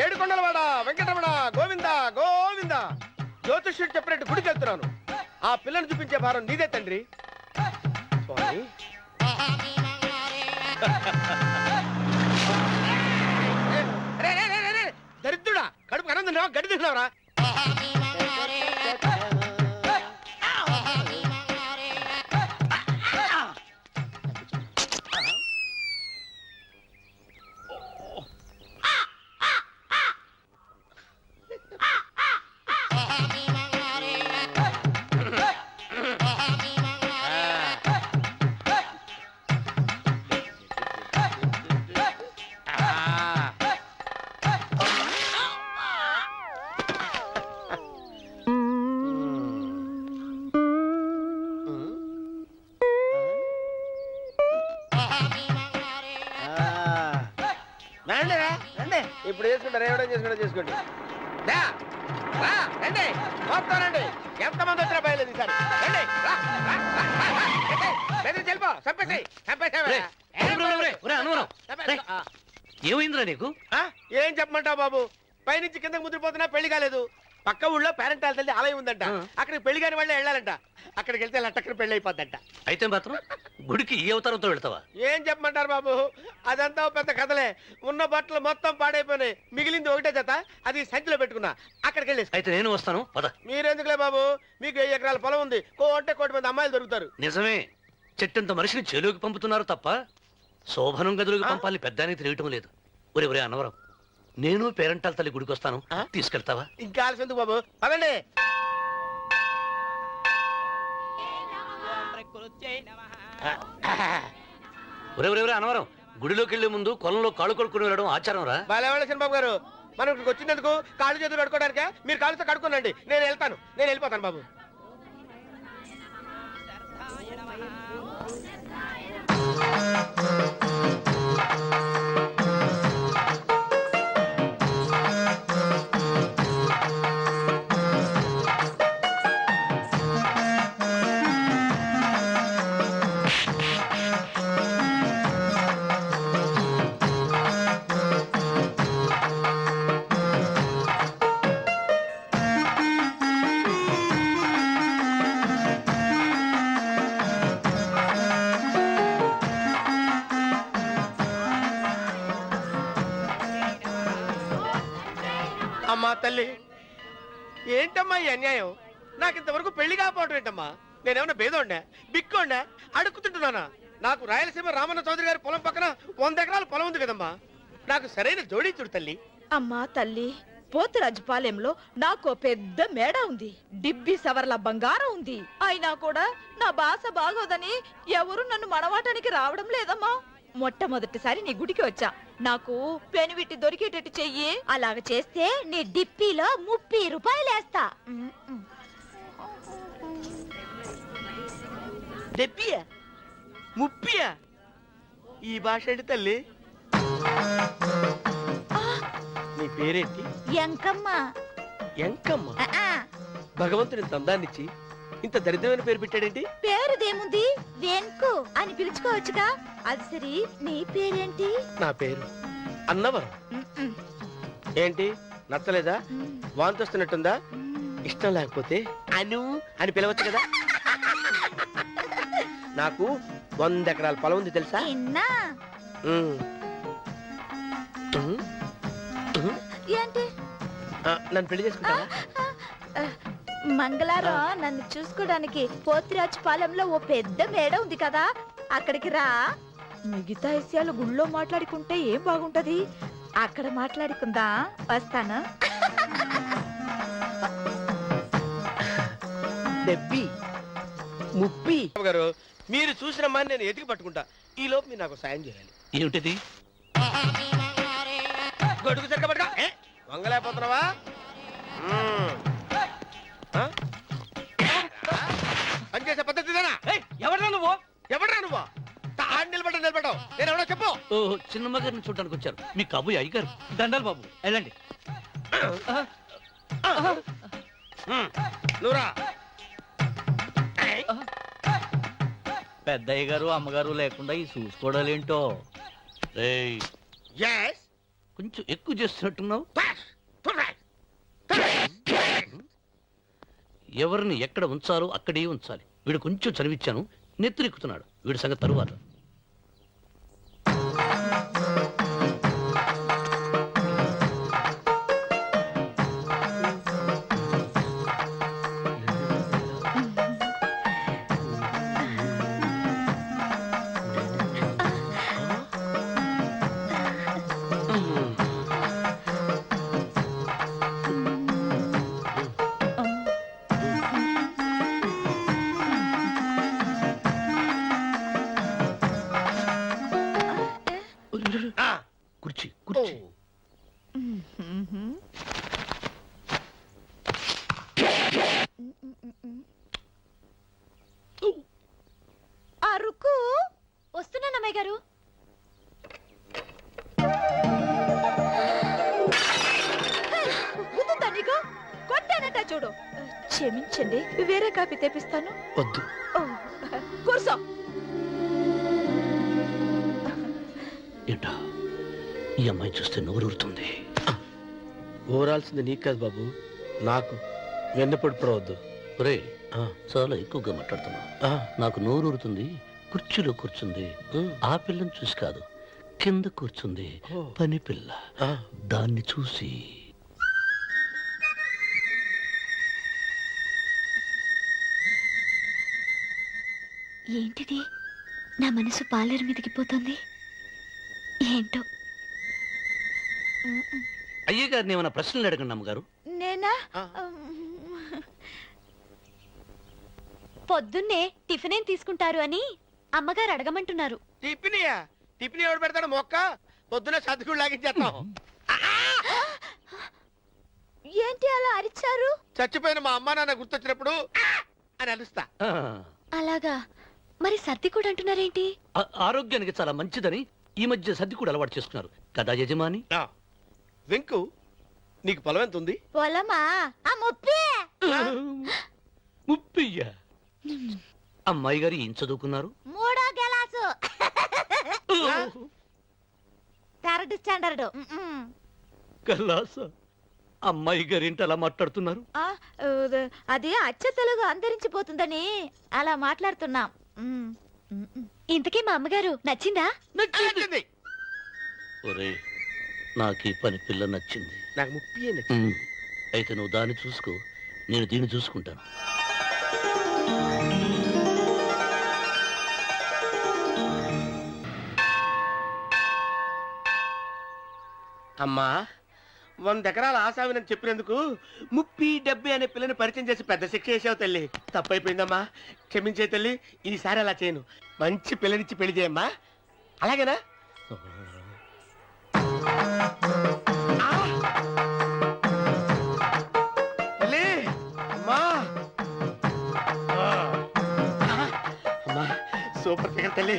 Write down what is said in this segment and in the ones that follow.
ఏడుకొండలవాడ వెంకటరమణ గోవింద గోవింద. జ్యోతిష్యుడు చెప్పినట్టు గుడికి వెళ్తున్నాను. ఆ పిల్లను చూపించే భారం నీదే తండ్రి. స్వామి దరిద్రుడా, కడుపు అన్నం తిన్నావా గడ్డి తిన్నావరా? ఇప్పుడు చేసుకుంటారు, ఏమైనా చేసుకోండి. రండి మొత్తం రండి, ఎంతమంది వచ్చినా బయలుదేరి సార్. రండి చెల్పో, ఏమైందిరా నీకు? ఏం చెప్పమంటావు బాబు, పైనుంచి కిందకు ముద్రపోతున్నా పెళ్లి కాలేదు. పక్క ఊళ్ళో పేరెంటాల తల్లి ఆలయం ఉందంట, అక్కడికి పెళ్లి కాని వాళ్ళే వెళ్ళాలంట. అక్కడికి వెళ్తే లట్టక్కన పెళ్లి అయిపోద్దంట. అయితే మాత్రం గుడికి ఈ అవతారంతో వెళ్తావా? ఏం చెప్పమంటారు బాబు, అదంతా పెద్ద కథలే. ఉన్న బట్టలు మొత్తం పాడైపోయినాయి, మిగిలింది ఒకటే జత, అది సంచిలో పెట్టుకున్నా. అక్కడికి వెళ్ళేసి అయితే నేను వస్తాను. మీరెందుకులే బాబు, మీకు 1000 ఎకరాల పొలం ఉంది, కోటి మంది అమ్మాయిలు దొరుకుతారు. నిజమే, చెట్టంత మనిషిని చెలువుకి పంపుతున్నారు తప్ప శోభనం గదులకు పంపాలి పెద్దానికి తెలియటం లేదు. ఒరే అన్నవరం, నేను పేరెంటాల తల్లి గుడికి వస్తాను, తీసుకెళ్తావా? ఇంకా ఆలస్యం ఎందుకు బాబు, పదండి. ఒరే అన్నవరం, గుడిలోకి వెళ్లే ముందు కొలంలో కాళ్ళు కొడుకుని వెళ్ళడం ఆచారం రా. బాలేవాళ్ళ చంద్రబాబు గారు, మనం ఇక్కడికి వచ్చినందుకు కాళ్ళు చేతులు కడుక్కోవడానికే. మీరు కాళ్ళతో కడుక్కోనండి, నేను వెళ్ళిపోతాను బాబు. అమ్మా తల్లి, ఏంటమ్మా ఈ అన్యాయం? నాకు ఇంతవరకు పెళ్లి కాకపోవడం ఏంటమ్మా? నేనేమన్నా బేదోండా, బిక్కోండా, అడుక్కుతుంటున్నానా? నాకు రాయలసీమ రామన్న చౌదరి గారి పొలం పక్కన 100 ఎకరాల పొలం ఉంది కదమ్మా. నాకు సరైన జోడీ చూడు తల్లి. అమ్మా తల్లి, పోతురాజుపాలెంలో నాకు పెద్ద మేడ ఉంది, డిబ్బి సవర్ల బంగారం ఉంది. అయినా కూడా నా భాష బాగోదని ఎవరు నన్ను మనవాటానికి రావడం లేదమ్మా. మొట్టమొదటిసారి నీ గుడికి వచ్చా, నాకు పెనువిటి దొరికేటట్టు చెయ్యి. అలాగ చేస్తే నీ డిప్పిలో 30 రూపాయలు వేస్తా. డెబ్బియా 30? ఈ భాష ఏంటి తల్లి? నీ పేరేంటి? ఎంకమ్మ. ఎంకమ్మ? భగవంతుని తందాన్నిచ్చి ఇంత దరిద్రమైన పేరు పెట్టాడేంటి? పేరుదేముంది, వెంకు అని పిలుచుకోవచ్చుగా. అది సరి, నీ పేరేంటి? నా పేరు అన్నవరం. ఏంటి నచ్చలేదా? వాంతి వస్తున్నట్టుందా? ఇష్టం లేకపోతే అను అని పిలవచ్చు కదా. నాకు 100 ఎకరాల పొలం ఉంది తెలుసా? ఏంటి? నన్ను పెళ్లి చేసుకుంటావా? మంగళారం నన్ను చూసుకోవడానికి పోతిరాజుపాలెంలో ఓ పెద్ద మేడ ఉంది కదా, అక్కడికి రా. మిగతా విషయాలు గుళ్ళో మాట్లాడుకుంటే ఏం బాగుంటది, అక్కడ మాట్లాడుకుందా. వస్తాను. డెబ్బి 30 గారు, మీరు చూసినమ్మా నేను ఎతికి పట్టుకుంటా. ఈ లోపు మీరు నాకు సాయం చేయాలి. ఏమిటిది? గొడుగు సరిగ్గా పట్టుకో. వంగలేకపోతున్నావా? పనిచేసే పద్ధతిదేనా? ఎవడరా నువ్వు? నిలబడ్డావు నేను ఎవడో చెప్పు. చిన్నమ్మ గారిని చూడడానికి వచ్చారు, మీ కాబోయే అయ్యగారు. దండాలు బాబు, వెళ్ళండి. నువ్వురా. పెద్దయ్య గారు అమ్మగారు లేకుండా ఈ చూసుకోవడాలేంటో. కొంచెం ఎక్కువ చేస్తున్నట్టున్నావు. ఎవరిని ఎక్కడ ఉంచాలో అక్కడే ఉంచాలి. వీడు కొంచెం చదివిచ్చాను, నెత్తిరెక్కుతున్నాడు. వీడి సంగతి తరువాత. కుర్చీ కుర్చీ. అరుకు వస్తున్నానమ్మాయి గారు. గుద్దుతా నీకు? కొట్టానట చూడు. క్షమించండి, వేరే కాపీ తెప్పిస్తాను. వద్దు. ఓ, కూర్చో. ఏంటా ఈ అమ్మాయి చూస్తే నోరూరుతుంది. ఊరాల్సింది నీకు కాదు బాబు, నాకు. వెన్నపొడి ప్రవద్దు. ఒరే, చాలా ఎక్కువగా మాట్లాడుతున్నా. నాకు నోరూరుతుంది. కుర్చీలో కూర్చుంది. ఆ పిల్లని చూసి కాదు, కింద కూర్చుంది పని పిల్ల. దాన్ని చూసి ఏంటిది? నా మనసు పాలేరు మీదకి పోతుంది. ఏంటో. అయ్య గారిని ఏమైనా ప్రశ్నలు అడగండి అమ్మగారు. నేనా? పొద్దున్నే టిఫిన్ ఏం తీసుకుంటారు అని అమ్మగారు అడగమంటున్నారు. టిఫినియా? టిఫిన్ ఎవడు పెడతాడు మొక్క? పొద్దున సర్దుకుడు లాగించేస్తాం. ఏంటి అలా అరిచారు? చచ్చిపోయిన మా అమ్మ నాన్న గుర్తొచ్చినప్పుడు అని అలుస్తా. అలాగా? మరి సర్ది కూడా అంటున్నారేంటి? ఆరోగ్యానికి చాలా మంచిదని ఈ మధ్య సర్ది కూడా అలవాటు చేసుకున్నారు కదా యజమాని. వెంకు, నీకు పొలం ఎంత ఉంది? పొలమా? ముప్పయ్యా. అమ్మాయి గారు ఏం చదువుకున్నారు? 3వ క్లాసు, 3rd స్టాండర్డ్. కలాస. అమ్మాయి గారు ఏంటి అలా మాట్లాడుతున్నారు? అది అచ్చ తెలుగు అంతరించిపోతుందని అలా మాట్లాడుతున్నాం. ఇంతకీ మా అమ్మగారు నచ్చిందా? నచ్చింది. ఒరే, నాకు ఈ పని పిల్ల నచ్చింది. నాకు 30 నచ్చింది. అయితే నువ్వు దాన్ని చూసుకో, నేను దీన్ని చూసుకుంటాను. అమ్మా, 100 ఎకరాల ఆసావినని చెప్పినందుకు 30-70 అనే పిల్లని పరిచయం చేసి పెద్ద శిక్ష చేసావు తల్లి. తప్పైపోయిందమ్మా, క్షమించే తల్లి. ఈసారి అలా చేయను. మంచి పిల్లనిచ్చి పెళ్లి చేయమ్మా. అలాగేనా? తల్లి, అమ్మా. అమ్మా, సూపర్ ఫిగర్ తల్లి.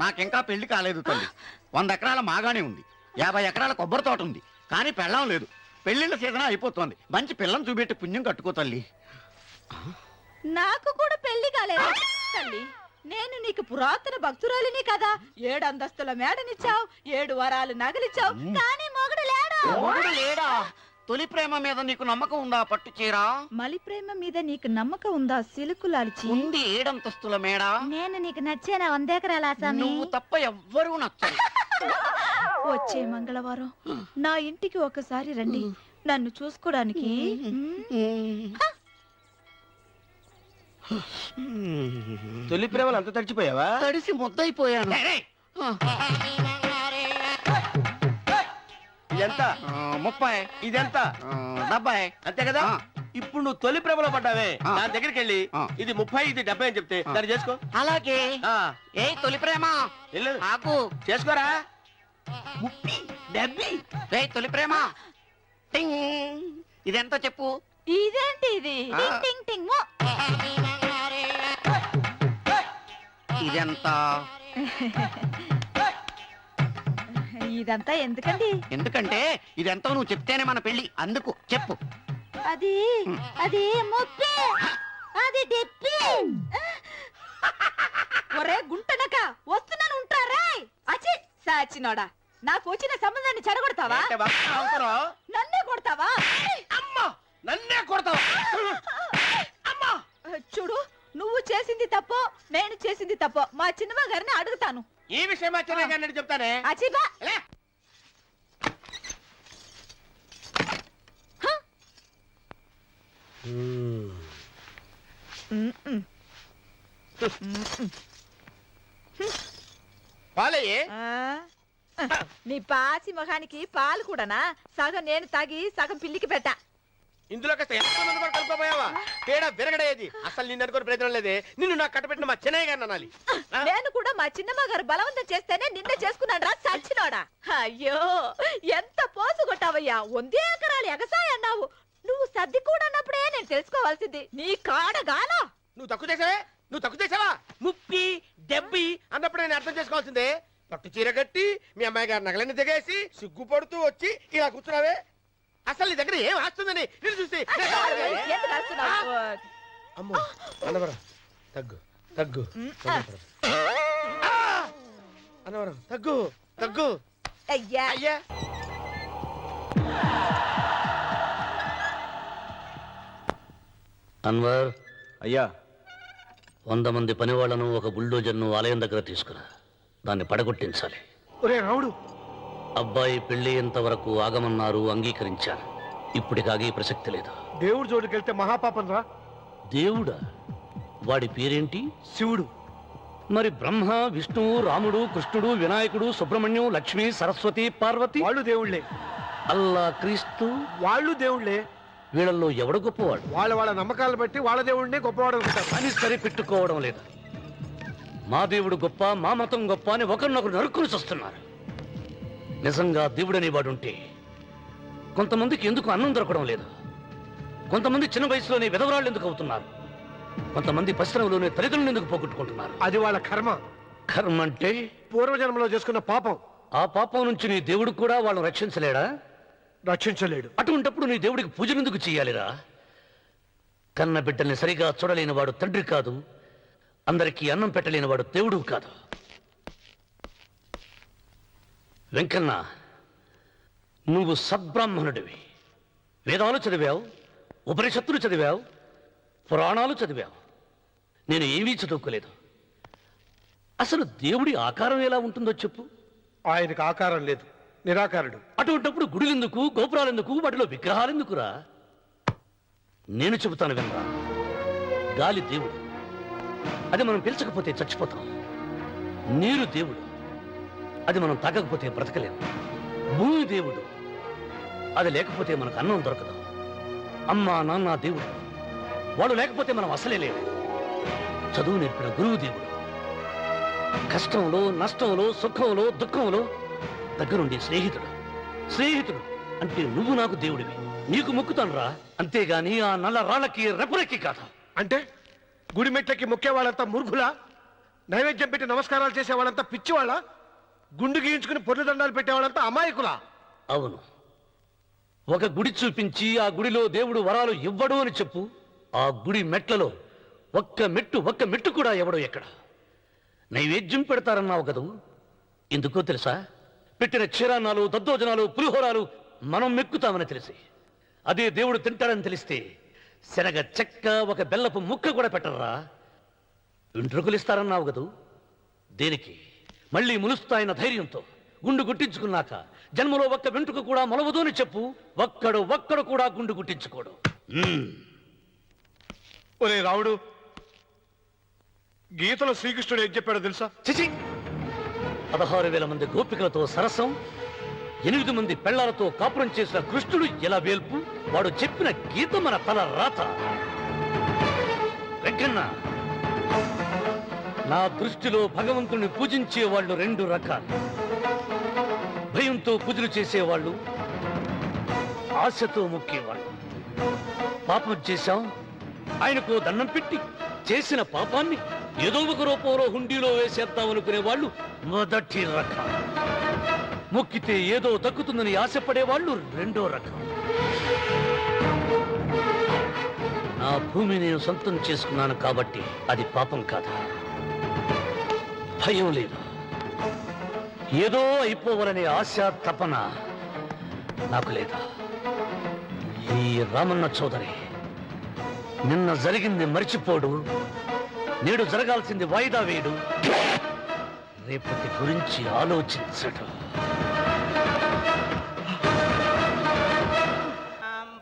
నాకింకా పెళ్లి కాలేదు తల్లి. 100 ఎకరాల మాగానే ఉంది, 50 ఎకరాల కొబ్బరి తోట ఉంది, కానీ పెళ్ళం లేదు. పెళ్లిళ్ళ సీజన్ అయిపోతుంది. మంచి పిల్లని చూపెట్టి పుణ్యం కట్టుకో తల్లి. నాకు కూడా పెళ్లి కాలేదు తల్లి. నేను నీకు పురాతన భక్తురాలిని కదా. 7 అంతస్తుల మేడనిచ్చావు, 7 వరాలు నగలిచ్చావు, కానీ మొగుడు లేడు. మొగుడు లేడా? తొలి ప్రేమ మీద నీకు నమ్మకం ఉందా? పట్టు చీరా. మలి ప్రేమ మీద నీకు నమ్మకం ఉందా? సిలుకులాల్చి ఉంది 7 అంతస్తుల మేడ. నేను నీకు నచ్చేనా? 100 ఎకరాల ఆసామి. నువ్వు తప్ప ఎవ్వరూ నచ్చరు. వచ్చే మంగళవారం నా ఇంటికి ఒకసారి రండి, నన్ను చూసుకోడానికి. తొలి ప్రేమలు అంత తడిచిపోయావా? తడిసి ముద్దయిపోయాను. ఎంత? 30. ఇదెంత? 70. అంతే కదా. ఇప్పుడు నువ్వు తొలి ప్రేమలో పడ్డావే, దాని దగ్గరికి వెళ్ళి ఆ. ఇది 30, ఇది 70 అని చెప్తే దాన్ని చేసుకో. అలాగే. ఏ తొలి ప్రేమ వెళ్ళు, ఆకు చేసుకోరా. 30, 70. ఏ తొలి ప్రేమ టింగ్. ఇదెంత చెప్పు? ఇదేంటి ఇది? ఆ. టింగ్ టింగ్ టింగ్ మో. ఇదెంత? ఇదంతా ఎందుకండి? ఎందుకంటే ఇదెంతో నువ్వు చెప్తేనే మన పెళ్లి. అందుకు చెప్పు. అది అది ముప్పి అది డిప్పి ఒరే గుంటనక వస్తున్నాను ఉంటారా అచి సాచినోడా నాకు వచ్చిన సంబంధాన్ని చెడగొడతావా నన్నే కొడతావా అమ్మా నన్నే కొడతావా అమ్మా చూడు నువ్వు చేసింది తప్పో నేను చేసింది తప్పో మా చిన్నమ్మ గారిని అడుగుతాను ఈ విషయం వచ్చే గారిని చెప్తానే అచిబా లే. పాలయ్యే నీ పాసి మొహానికి పాలు కూడానా సగం నేను తాగి సగం పిల్లికి పెట్టా ఇందులో కాస్త ఎంతమంది కూడా కలుపుకోపోయావా తేడా విరగడేది అసలు నిన్ను అనుకుని ప్రయత్నం లేదే నిన్ను నాకు కట్టబెట్టిన మా చెన్నయ్య గారిని అనాలి నేను కూడా మా చిన్నమ్మ గారు బలవంతం చేస్తేనే నిన్నే చేసుకున్నాడు రా సచ్చినోడా అయ్యో ఎంత పోసు కొట్టావయ్యా 100 ఎకరాలు ఎగసాయ అన్నావు నువ్వు సర్ది కూడా అన్నప్పుడే నేను తెలుసుకోవాల్సింది నీ కాడగానా నువ్వు తక్కువ చేసావా ముప్పి దెబ్బి అన్నప్పుడు నేను అర్థం చేసుకోవాల్సిందే పట్టు చీర కట్టి మీ అమ్మాయి గారి నగలన్నీ దిగేసి సిగ్గుపడుతూ వచ్చి ఇలా కూర్చున్నావే అసలు నీ దగ్గర ఏం వస్తుందని నేను చూసి ఎందుకు అరుస్తున్నావు? అమ్మో అనవరం తగ్గు తగ్గు అనవరం తగ్గు తగ్గు అయ్యా అయ్యా అన్వర్ అయ్యా 100 మంది పనివాళ్లను ఒక బుల్డోజర్ను ఆలయం దగ్గర తీసుకురా దాన్ని పడగొట్టించాలి ఒరే రావుడు అబ్బాయి పెళ్లి వరకు ఆగమన్నారు అంగీకరించాను ఇప్పటికి ఆగే ప్రసక్తి లేదు దేవుడి జోడికెళ్తే మహాపాపం రా దేవుడా వాడి పేరేంటి శివుడు మరి బ్రహ్మ విష్ణువు రాముడు కృష్ణుడు వినాయకుడు సుబ్రహ్మణ్యం లక్ష్మి సరస్వతి పార్వతి వాళ్ళు దేవుళ్ళే అల్లా క్రీస్తు వాళ్ళు దేవుళ్ళే వీళ్ళల్లో ఎవడు గొప్పవాడు వాళ్ళ నమ్మకాలను బట్టి వాళ్ళ దేవుడినే గొప్పవాడు అనుకుంటారు అని సరిపెట్టుకోవడం లేదు మా దేవుడు గొప్ప మా మతం గొప్ప అని ఒకరినొకరు నరుక్కుని చూస్తున్నారు నిజంగా దేవుడనే వాడుంటే కొంతమందికి ఎందుకు అన్నం దొరకడం లేదు కొంతమంది చిన్న వయసులోనే విధవరాళ్ళు ఎందుకు అవుతున్నారు కొంతమంది పశ్చిమలోనే తల్లిదండ్రులు ఎందుకు పోగొట్టుకుంటున్నారు అది వాళ్ళ కర్మ కర్మ అంటే పూర్వజన్మలో చేసుకున్న పాపం ఆ పాపం నుంచి నీ దేవుడు కూడా వాళ్ళని రక్షించలేడా రక్షించలేడు అటువంటప్పుడు నీ దేవుడికి పూజలు ఎందుకు చెయ్యాలిరా కన్న బిడ్డల్ని సరిగా చూడలేని వాడు తండ్రి కాదు అందరికీ అన్నం పెట్టలేని వాడు దేవుడు కాదు వెంకన్న నువ్వు సద్బ్రాహ్మణుడివి వేదాలు చదివావు ఉపనిషత్తులు చదివావు పురాణాలు చదివావు నేను ఏమీ చదువుకోలేదు అసలు దేవుడి ఆకారం ఎలా ఉంటుందో చెప్పు ఆయనకు ఆకారం లేదు నిరాకారుడు అటువంటప్పుడు గుడిలెందుకు గోపురాలెందుకు వాటిలో విగ్రహాలెందుకురా నేను చెబుతాను వినరా గాలి దేవుడు అది మనం పీల్చకపోతే చచ్చిపోతాం నీరు దేవుడు అది మనం తాగకపోతే బ్రతకలేము భూమి దేవుడు అది లేకపోతే మనకు అన్నం దొరకదు అమ్మ నాన్న దేవుడు వాడు లేకపోతే మనం అసలే లేవు చదువు నేర్పిన గురువు దేవుడు కష్టంలో నష్టంలో సుఖంలో దుఃఖంలో దగ్గరుండే స్నేహితుడు అంటే నువ్వు నాకు దేవుడివి నీకు మొక్కుతాను రా అంతేగాని ఆ నల్ల రాళ్ళకి రెపరెక్కి కాదు అంటే గుడి మెట్లకి మొక్కే వాళ్ళంతా మూర్ఖులా నైవేద్యం పెట్టి నమస్కారాలు చేసే వాళ్ళంతా పిచ్చివాళ్ళ గుండు గీయించుకుని పొర్లు దండాలు పెట్టేవాళ్ళంతా అమాయకులా అవును ఒక గుడి చూపించి ఆ గుడిలో దేవుడు వరాలు ఇవ్వడు అని చెప్పు ఆ గుడి మెట్లలో ఒక్క మెట్టు కూడా ఎవడో ఎక్కడ నైవేద్యం పెడతారన్నావు కదూ ఎందుకో తెలుసా పెట్టిన క్షీరాన్నాలు దద్దోజనాలు పులిహోరాలు మనం మెక్కుతామని తెలిసి అదే దేవుడు తింటాడని తెలిస్తే శనగ చెక్క ఒక బెల్లపు ముక్క కూడా పెట్టరా వెంట్రుకలు ఇస్తారన్నావు కదూ దేనికి మళ్ళీ ములుస్తాయన్న ధైర్యంతో గుండు గుట్టించుకున్నాక జన్మలో ఒక్క వెంట్రుక కూడా మొలవదు అని చెప్పు ఒక్కడు కూడా గుండు గుట్టించుకోడు ఒరే రావుడు గీతలో శ్రీకృష్ణుడు ఏం చెప్పాడో తెలుసా చిచి 16,000 మంది గోపికలతో సరసం 8 మంది పెళ్లాలతో కాపురం చేసిన కృష్ణుడు ఎలా వేల్పు వాడు చెప్పిన గీత మన తల రాత వెంకన్న నా దృష్టిలో భగవంతుని పూజించే వాళ్ళు 2 రకాలు భయంతో పూజలు చేసేవాళ్ళు ఆశతో మొక్కేవాళ్ళు పాపం చేశాం ఆయనకు దండం పెట్టి చేసిన పాపాన్ని ఏదో ఒక రూపంలో హుండీలో వేసేద్దాం అనుకునే వాళ్ళు మొదటి రకం మొక్కితే ఏదో దక్కుతుందని ఆశపడే వాళ్ళు 2వ రకం నా భూమి నేను సొంతం చేసుకున్నాను కాబట్టి అది పాపం కాదా? భయం లేదు. ఏదో అయిపోవాలనే ఆశ తపన నాకు లేదా? ఈ రామన్న చౌదరి నిన్న జరిగింది మర్చిపోడు, నేడు జరగాల్సింది వాయిదా వేయడు, రేపటి గురించి ఆలోచించడు.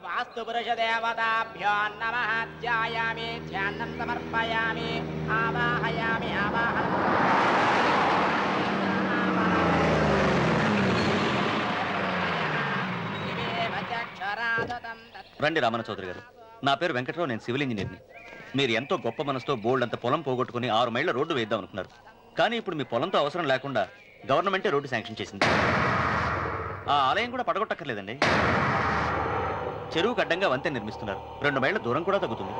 వాస్తు పురుష దేవతాభ్యో నమః. ధ్యాయామి, ధ్యానం సమర్పయామి, ఆవాహయామి, ఆవాహనం. రండి రామన్న చౌదరి గారు. నా పేరు వెంకటరావు, నేను సివిల్ ఇంజనీర్ని. మీరు ఎంతో గొప్ప మనసుతో బోల్డ్ అంత పొలం పోగొట్టుకుని 6 మైళ్ళ రోడ్డు వేద్దాం అనుకున్నారు. కానీ ఇప్పుడు మీ పొలంతో అవసరం లేకుండా గవర్నమెంటే రోడ్డు శాంక్షన్ చేసింది. ఆ ఆలయం కూడా పడగొట్టక్కర్లేదండి. చెరువుకు అడ్డంగా వంతెన నిర్మిస్తున్నారు. 2 మైళ్ళ దూరం కూడా తగ్గుతుంది.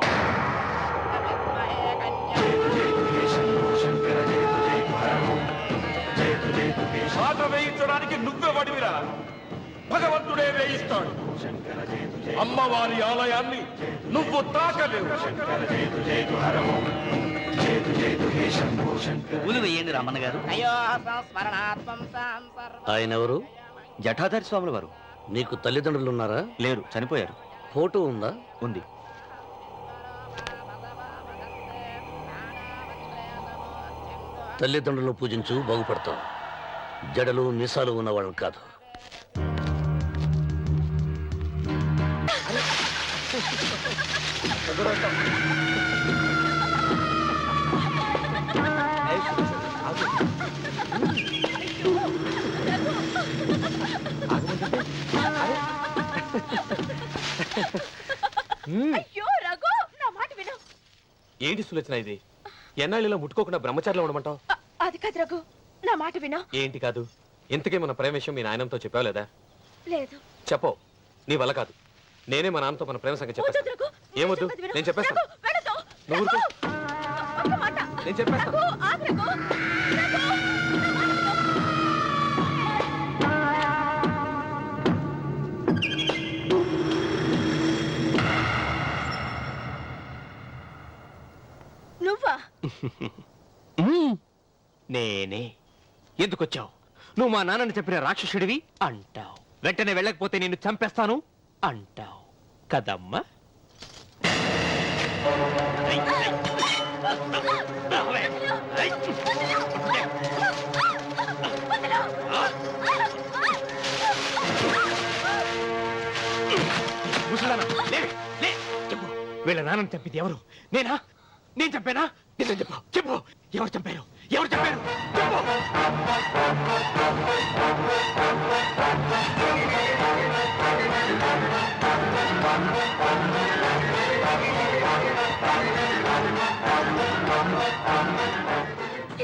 పాట వేయించడానికి నువ్వే వడివిరా, భగవంతుడే వేయిస్తాడు. అమ్మవారి ఆలయాన్ని నువ్వు తాకలేవు. పూలు వేయండి రామన్న గారు. అయ్యో సంస్మరణాత్మం సంసర్వ. ఆయన ఎవరు? జటాధారి స్వాముల వారు. నీకు తల్లిదండ్రులు ఉన్నారా? లేరు, చనిపోయారు. ఫోటో ఉందా? ఉంది. తల్లిదండ్రులను పూజించు, బాగుపడతావు. జడలు మీసాలు ఉన్నవాళ్ళని కాదు. అయ్యో రఘు, నా మాట విను. ఏంటి సులోచన ఇది? ఎన్నాళ్ళలో ముట్టుకోకుండా బ్రహ్మచారిలో ఉండమంటావు? అది కాదు రఘు, నా మాట విను. ఏంటి కాదు? ఇంతకీ మన ప్రేమ విషయం మీ నాయనంతో చెప్పావు లేదా? లేదు. చెప్పవు. నీ వల్ల కాదు. నేనే మా నాన్నతో మన ప్రేమ సంగతి వద్దు చెప్పేస్తాను. రఘు, ఏమొద్దు, చెప్పేది విను. నేను చెప్పేస్తాను. రఘు, వెళదు. నువ్వు ఊరుకో. ఒక్క మాట. నేను చెప్పేస్తాను. రఘు, ఆగు రఘు. రఘు, నా మాట విను. నువ్వా? నేనే. ఎందుకొచ్చావు? నువ్వు మా నాన్నని చెప్పిన రాక్షసుడివి అంటావు. వెంటనే వెళ్ళకపోతే నిన్ను చంపేస్తాను అంటావు కదమ్మా. ముసలానా, లే, లే, చెప్పు. వీళ్ళ నాన్నని చంపింది ఎవరు? నేనా? నేను చంపానా? నిజం చెప్పు, చెప్పు. ఎవరు చంపారు? ఎవరు చంపారు? చెప్పు.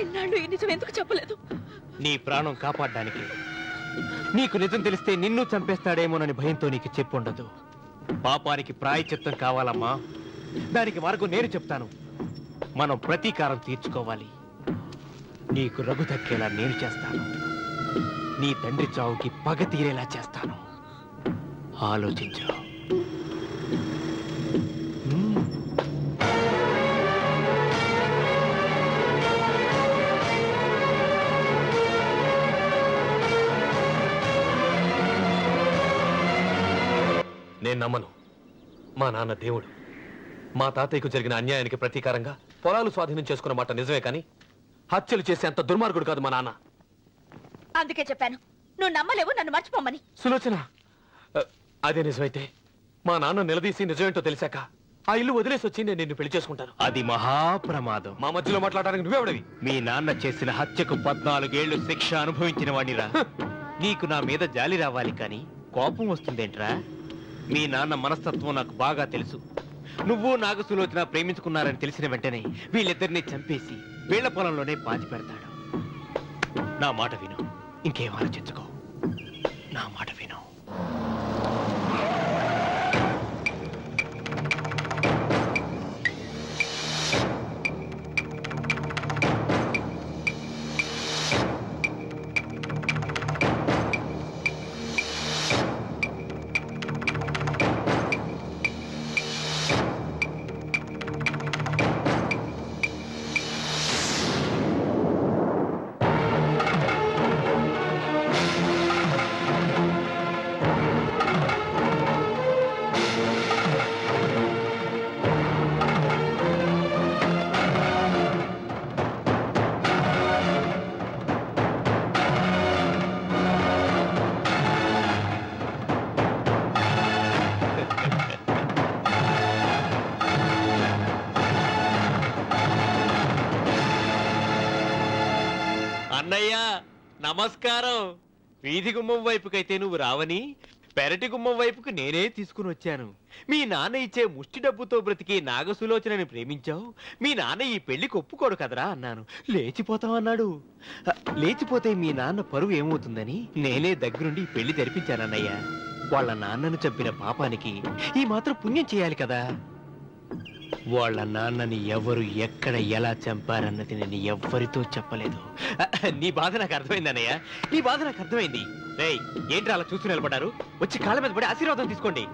ఇన్నాళ్ళు ఈ నిజం ఎందుకు చెప్పలేదు? నీ ప్రాణం కాపాడడానికి. నీకు నిజం తెలిస్తే నిన్ను చంపేస్తాడేమోనని భయంతో నీకు చెప్పుండదు. పాపానికి ప్రాయశ్చిత్తం కావాలమ్మా. దానికి మార్గం నేను చెప్తాను. మనం ప్రతీకారం తీర్చుకోవాలి. నీకు రఘు దక్కేలా నేను చేస్తాను. నీ తండ్రి చావుకి పగ తీరేలా చేస్తాను. ఆలోచించు. నేను నమ్మను. మా నాన్న దేవుడు. మా తాతయ్యకు జరిగిన అన్యాయానికి ప్రతీకారంగా పొలాలు స్వాధీనం చేసుకున్న మాట నిజమే, కానీ హత్యలు చేసే అంత దుర్మార్గుడు కాదు మా నాన్న. అందుకే చెప్పాను, నువ్వు నమ్మలేవు, నన్ను మర్చిపోమని. సులోచన, అదే నిజమైతే మా నాన్న నిలదీసి నిజమేంటో తెలిసాక ఆ ఇల్లు వదిలేసి వచ్చి నేను నిన్ను పెళ్లి చేసుకుంటాను. అది మహాప్రమాదం. మా మధ్యలో మాట్లాడడానికి నువ్వెవడివి? మీ నాన్న చేసిన హత్యకు 14 ఏళ్లు శిక్ష అనుభవించిన వాడిరా. నీకు నా మీద జాలి రావాలి కానీ కోపం వస్తుందేంట్రా? మీ నాన్న మనస్తత్వం నాకు బాగా తెలుసు. నువ్వు నాగసులోచన ప్రేమించుకున్నారని తెలిసిన వెంటనే వీళ్ళిద్దరిని చంపేసి వీళ్ల పొలంలోనే పాతి పెడతాడు. నా మాట విను, ఇంకేం ఆలోచించుకో. నా మాట విను. అన్నయ్యా నమస్కారం. వీధి గుమ్మం వైపుకైతే నువ్వు రావని పెరటి గుమ్మం వైపుకు నేనే తీసుకుని వచ్చాను. మీ నాన్న ఇచ్చే ముష్టి డబ్బుతో బ్రతికి నాగసులోచనని ప్రేమించావు. మీ నాన్న ఈ పెళ్లికి ఒప్పుకోడు కదరా అన్నాను. లేచిపోతామన్నాడు. లేచిపోతే మీ నాన్న పరువు ఏమవుతుందని నేనే దగ్గరుండి ఈ పెళ్లి తెరిపించానన్నయ్యా. వాళ్ళ నాన్నను చంపిన పాపానికి ఈ మాత్రం పుణ్యం చేయాలి కదా. వాళ్ళ నాన్నని ఎవరు ఎక్కడ ఎలా చంపారన్నది నేను ఎవ్వరితో చెప్పలేదు. నీ బాధ నాకు అర్థమైంది అన్నయ్య, నీ బాధ నాకు అర్థమైంది. రేయ్, ఏంట్రా అలా చూస్తూ నిలబడ్డారు? వచ్చి కాళ్ళ మీద పడి ఆశీర్వాదం తీసుకోండి.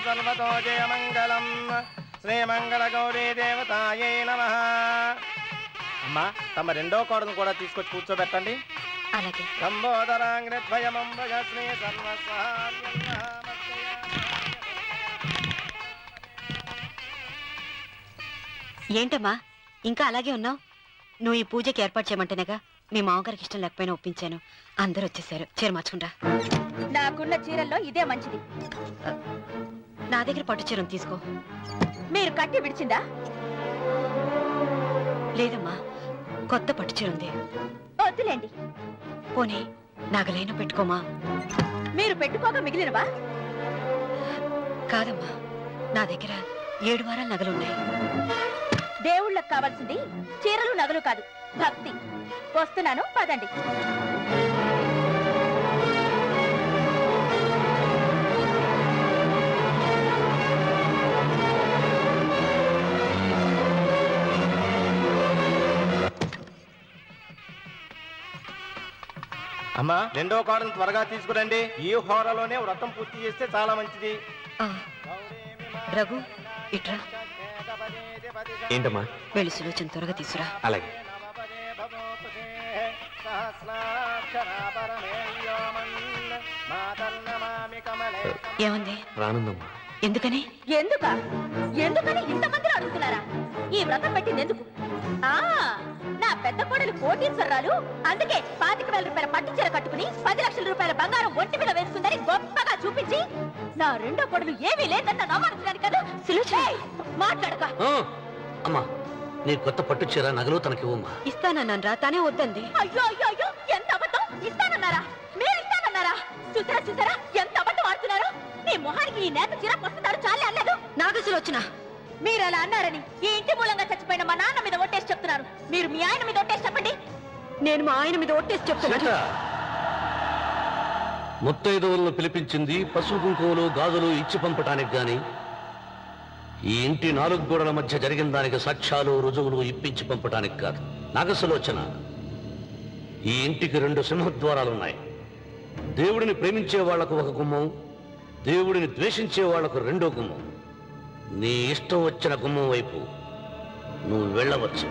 సర్వతో జయమంగళం శ్రీమంగళ గౌరీ దేవతాయై నమః. అమ్మా, తమ రెండో కోడను కూడా తీసుకొచ్చి కూర్చోబెట్టండి. అలాగే. లంబోదరాంగ్రద్వయమంబయ శ్రీ ఏంటమ్మా ఇంకా అలాగే ఉన్నావు? నువ్వు ఈ పూజకి ఏర్పాటు చేయమంటేనేగా మీ మామగారికి ఇష్టం లేకపోయినా ఒప్పించాను. అందరూ వచ్చేసారు. చీర మార్చుకుంటా. నాకున్న చీరల్లో ఇదే మంచిది. నా దగ్గర పట్టు చీరను తీసుకో. మీరు కట్టి విడిచిందా? లేదమ్మా, కొత్త పట్టు చీర ఉంది. వద్దులేండి. పోనీ నగలైనా పెట్టుకోమా. మీరు పెట్టుకోక మిగిలినవా? కాదమ్మా, నా దగ్గర 7 వారాల నగలున్నాయి. దేవుళ్ళకు కావాల్సింది చీరలు నగలు కాదు, భక్తి. వస్తున్నాను, పదండి. అమ్మా, రెండో కోడను త్వరగా తీసుకురండి. ఈ హోరలోనే వ్రతం పూర్తి చేస్తే చాలా మంచిది. రఘు, ఇట్రా. ఏంటమ్మా? వెళ్ళి సులోచన త్వరగా తీసురా. అలాగే. ఏమంది? రానుందమ్మా. ఎందుకని? ఎందుకని ఇంతమంది అడుగుతున్నారా? ఈ వ్రతం పెట్టింది ఎందుకు? నా పెద్ద కోడలు కోటీశ్వరరాలు, అందుకే 25,000 రూపాయల పట్టు చీర కట్టుకుని 10 లక్షల రూపాయల బంగారం ఒంటి మీద వేస్తుందని గొప్పగా చూపించి నా రెండో కోడలు ఏమీ లేదన్న నమ్మకం కదా. మాట్లాడక. అమ్మా, నీ కొత్త పట్టు చీర నగలు తనకి ఇవ్వమ్మా. ఇస్తానన్నాను, తానే వద్దండి. అయ్యో అయ్యో అయ్యో, ఎంత అబద్ధం! ఇస్తానన్నారా? మీరు ఇస్తానన్నారా? చూసారా చూసారా ఎంత అబద్ధం ఆడుతున్నారు? నీ మొహానికి ఈ నేత చీర వస్తున్నారు చాలే అన్నదు. నాగసులోచన, మీరు అలా అన్నారని ఈ ఇంటి మూలంగా చచ్చిపోయిన మా నాన్న మీద ఒట్టేసి చెప్తున్నారు. మీరు మీ ఆయన మీద ఒట్టేసి చెప్పండి. నేను మా ఆయన మీద ఒట్టేసి చెప్తున్నా. ముత్తైదువులను పిలిపించింది పసుపు కుంకుమలు గాజులు ఇచ్చి పంపటానికి గాని, ఈ ఇంటి 4 గోడల మధ్య జరిగిన దానికి సాక్ష్యాలు రుజువులు ఇప్పించి పంపటానికి కాదు. నాగసులోచన, ఈ ఇంటికి 2 సింహద్వారాలున్నాయి. దేవుడిని ప్రేమించే వాళ్లకు ఒక గుమ్మం, దేవుడిని ద్వేషించే వాళ్లకు 2వ గుమ్మం. నీ ఇష్టం వచ్చిన గుమ్మం వైపు నువ్వు వెళ్ళవచ్చు.